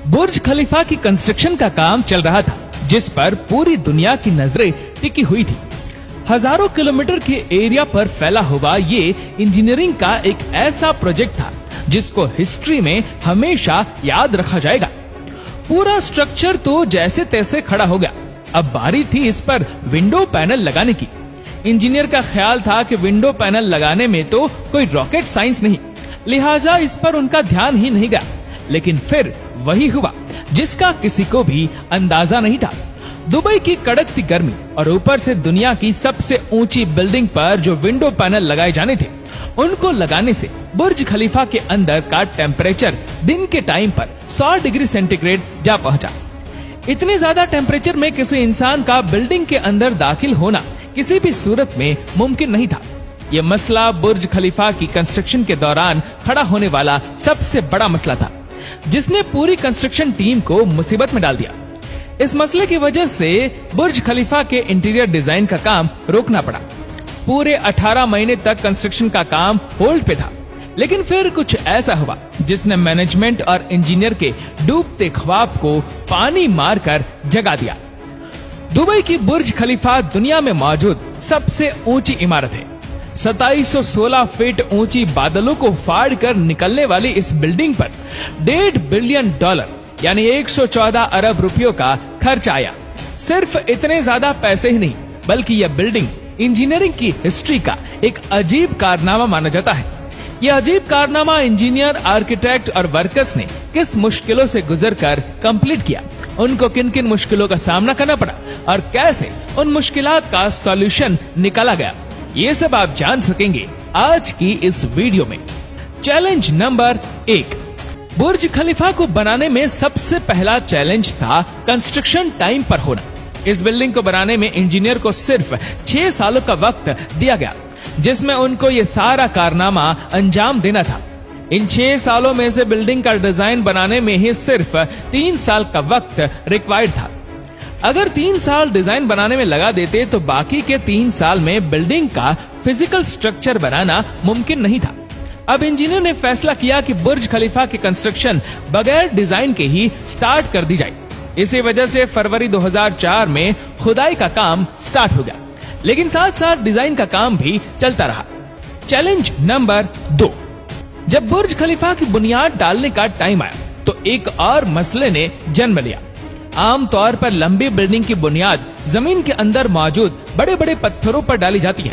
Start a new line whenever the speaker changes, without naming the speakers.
बुर्ज खलीफा की कंस्ट्रक्शन का काम चल रहा था, जिस पर पूरी दुनिया की नजरें टिकी हुई थी। हजारों किलोमीटर के एरिया पर फैला हुआ ये इंजीनियरिंग का एक ऐसा प्रोजेक्ट था जिसको हिस्ट्री में हमेशा याद रखा जाएगा। पूरा स्ट्रक्चर तो जैसे तैसे खड़ा हो गया। अब बारी थी इस पर विंडो पैनल लगाने की। इंजीनियर का ख्याल था कि विंडो पैनल लगाने में तो कोई रॉकेट साइंस नहीं, लिहाजा इस पर उनका ध्यान ही नहीं गया। लेकिन फिर वही हुआ जिसका किसी को भी अंदाजा नहीं था। दुबई की कड़कती गर्मी और ऊपर से दुनिया की सबसे ऊंची बिल्डिंग पर जो विंडो पैनल लगाए जाने थे, उनको लगाने से बुर्ज खलीफा के अंदर का टेम्परेचर दिन के टाइम पर 100 डिग्री सेंटीग्रेड जा पहुंचा। इतने ज्यादा टेम्परेचर में किसी इंसान का बिल्डिंग के अंदर दाखिल होना किसी भी सूरत में मुमकिन नहीं था। यह मसला बुर्ज खलीफा की कंस्ट्रक्शन के दौरान खड़ा होने वाला सबसे बड़ा मसला था, जिसने पूरी कंस्ट्रक्शन टीम को मुसीबत में डाल दिया। इस मसले की वजह से बुर्ज खलीफा के इंटीरियर डिजाइन का काम रोकना पड़ा। पूरे 18 महीने तक कंस्ट्रक्शन का काम होल्ड पे था। लेकिन फिर कुछ ऐसा हुआ जिसने मैनेजमेंट और इंजीनियर के डूबते ख्वाब को पानी मारकर जगा दिया। दुबई की बुर्ज खलीफा दुनिया में मौजूद सबसे ऊंची इमारत है। 2716 फीट ऊंची बादलों को फाड़ कर निकलने वाली इस बिल्डिंग पर $1.5 बिलियन यानी 114 अरब रुपयों का खर्च आया। सिर्फ इतने ज्यादा पैसे ही नहीं, बल्कि यह बिल्डिंग इंजीनियरिंग की हिस्ट्री का एक अजीब कारनामा माना जाता है। यह अजीब कारनामा इंजीनियर, आर्किटेक्ट और वर्कर्स ने किस मुश्किलों से गुजरकर कंप्लीट किया, उनको किन किन मुश्किलों का सामना करना पड़ा और कैसे उन मुश्किलात का सॉल्यूशन निकाला गया, ये सब आप जान सकेंगे आज की इस वीडियो में। चैलेंज नंबर 1, बुर्ज खलीफा को बनाने में सबसे पहला चैलेंज था कंस्ट्रक्शन टाइम पर होना। इस बिल्डिंग को बनाने में इंजीनियर को सिर्फ 6 सालों का वक्त दिया गया, जिसमें उनको ये सारा कारनामा अंजाम देना था। इन 6 सालों में से बिल्डिंग का डिजाइन बनाने में ही सिर्फ 3 साल का वक्त रिक्वायर्ड था। अगर 3 साल डिजाइन बनाने में लगा देते तो बाकी के 3 साल में बिल्डिंग का फिजिकल स्ट्रक्चर बनाना मुमकिन नहीं था। अब इंजीनियर ने फैसला किया कि बुर्ज खलीफा की कंस्ट्रक्शन बगैर डिजाइन के ही स्टार्ट कर दी जाए। इसी वजह से फरवरी 2004 में खुदाई का काम स्टार्ट हो गया, लेकिन साथ साथ डिजाइन का काम भी चलता रहा। चैलेंज नंबर 2, जब बुर्ज खलीफा की बुनियाद डालने का टाइम आया तो एक और मसले ने जन्म लिया। आमतौर पर लंबी बिल्डिंग की बुनियाद जमीन के अंदर मौजूद बड़े बड़े पत्थरों पर डाली जाती है,